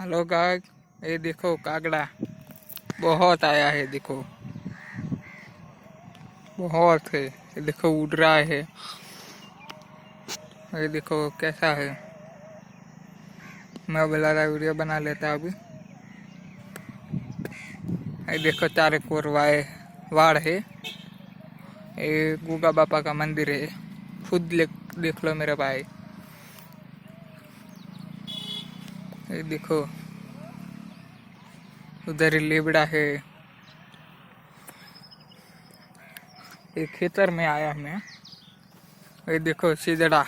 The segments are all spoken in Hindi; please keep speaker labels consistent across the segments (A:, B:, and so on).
A: हेलो गाइस, ये देखो कागड़ा बहुत आया है। देखो बहुत है। ये देखो उड़ रहा है। ये देखो कैसा है। मैं बोला रहा वीडियो बना लेता अभी। ये देखो चारे कोर वाड़ है। ये गूगा बापा का मंदिर है। खुद देख लो मेरे भाई। ये देखो उधर लेबड़ा है। ये खेतर में आया मैं। ये देखो सिजड़ा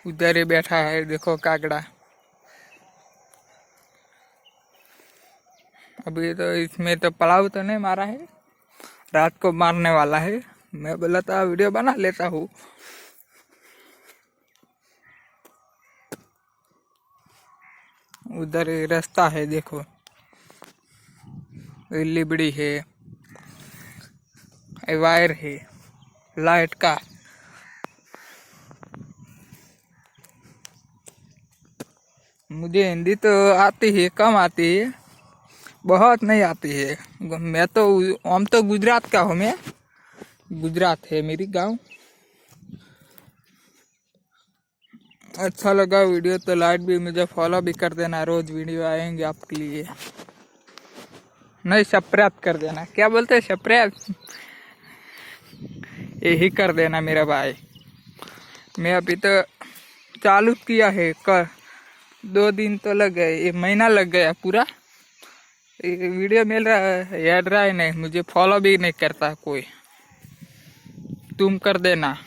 A: उधर ही बैठा है। देखो कागड़ा। अभी तो इसमें तो पड़ाव तो नहीं मारा है, रात को मारने वाला है। मैं बोला था वीडियो बना लेता हूँ। उधर एक रास्ता है। देखो लिबड़ी है, वायर है लाइट का। मुझे हिंदी तो आती है, कम आती है, बहुत नहीं आती है। मैं तो हम तो गुजरात का हूँ। मैं गुजरात है मेरी गांव। अच्छा लगा वीडियो तो लाइक भी, मुझे फॉलो भी कर देना। रोज वीडियो आएंगे आपके लिए। नहीं सब्सक्राइब कर देना। क्या बोलते हैं सब्सक्राइब? यही कर देना मेरा भाई। मैं अभी तो चालू किया है। कर 2 दिन तो लग गए, 1 महीना लग गया पूरा। ये वीडियो मिल रहा है, ऐड रहा है नहीं। मुझे फॉलो भी नहीं करता कोई। तुम कर देना।